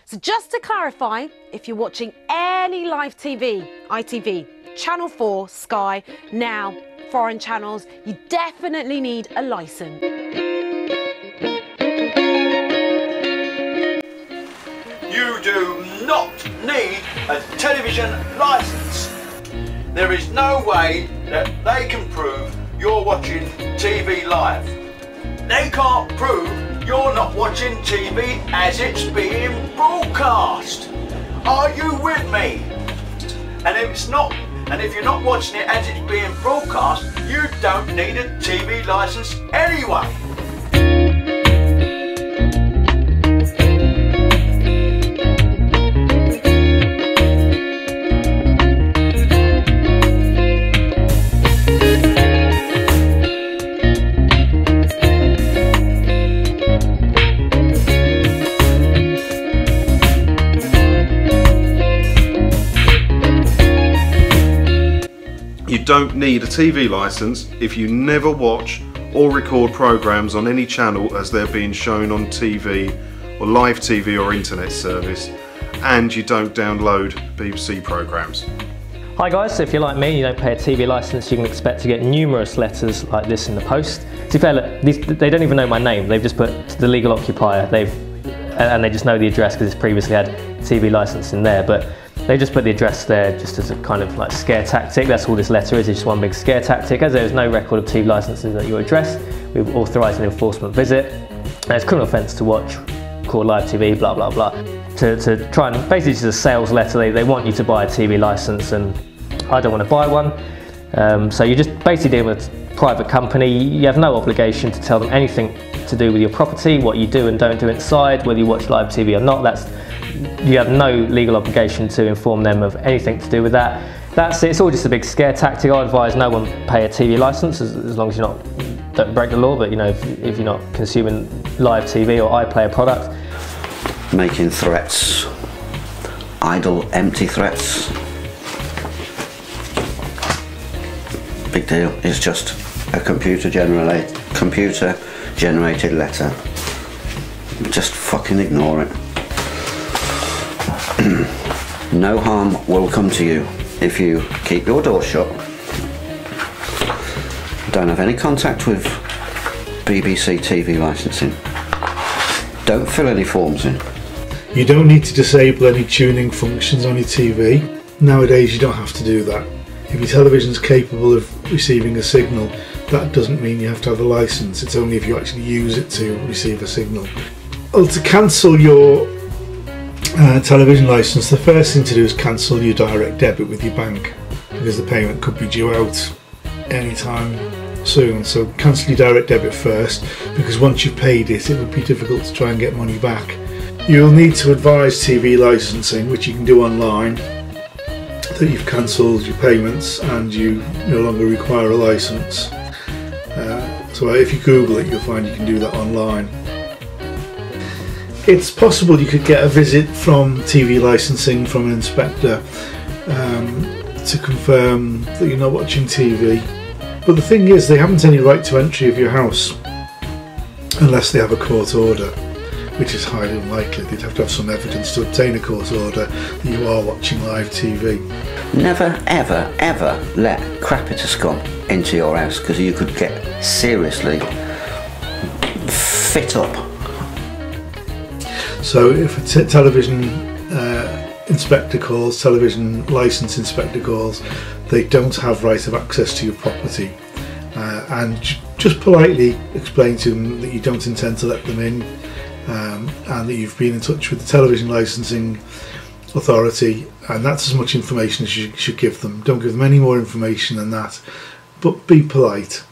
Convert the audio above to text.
So just to clarify, if you're watching any live TV, ITV, Channel 4, Sky, Now, foreign channels, you definitely need a licence. You do not need a television licence. There is no way that they can prove you're watching TV live. They can't prove you're not watching TV as it's being broadcast. Are you with me? And if you're not watching it as it's being broadcast, you don't need a TV licence anyway. You don't need a TV licence if you never watch or record programmes on any channel as they're being shown on TV or live TV or internet service, and you don't download BBC programmes. Hi guys, if you're like me, you don't pay a TV licence, you can expect to get numerous letters like this in the post. To be fair, look, they don't even know my name, they've just put the legal occupier, and they just know the address because it's previously had TV licence in there, but they just put the address there just as a kind of like scare tactic. That's all this letter is, it's just one big scare tactic. As there's no record of TV licences at your address, we've authorised an enforcement visit. And it's a criminal offence to watch, record live TV, blah blah blah. To try and basically just a sales letter. They want you to buy a TV licence, and I don't want to buy one. So you're just basically dealing with a private company. You have no obligation to tell them anything to do with your property, what you do and don't do inside, whether you watch live TV or not. You have no legal obligation to inform them of anything to do with that. That's it. It's all just a big scare tactic. I advise no one pay a TV licence as long as don't break the law. But you know, if you're not consuming live TV or iPlayer product, making threats, idle, empty threats. Big deal. It's just a computer generated letter. Just fucking ignore it. No harm will come to you if you keep your door shut. Don't have any contact with BBC TV licensing. Don't fill any forms in. You don't need to disable any tuning functions on your TV. Nowadays you don't have to do that. If your television's capable of receiving a signal, that doesn't mean you have to have a licence. It's only if you actually use it to receive a signal. Well, to cancel your television licence, the first thing to do is cancel your direct debit with your bank, because the payment could be due out anytime soon. So cancel your direct debit first, because once you've paid it, it would be difficult to try and get money back. You'll need to advise TV licensing, which you can do online, that you've cancelled your payments and you no longer require a licence. So if you Google it, you'll find you can do that online. It's possible you could get a visit from TV licensing from an inspector to confirm that you're not watching TV. But the thing is, they haven't any right to entry of your house unless they have a court order, which is highly unlikely. They'd have to have some evidence to obtain a court order that you are watching live TV. Never, ever, ever let crapita scum into your house, because you could get seriously fit up. So if a television inspector calls, television licence inspector calls, they don't have right of access to your property. And just politely explain to them that you don't intend to let them in, and that you've been in touch with the television licensing authority, and that's as much information as you should give them. Don't give them any more information than that, but be polite.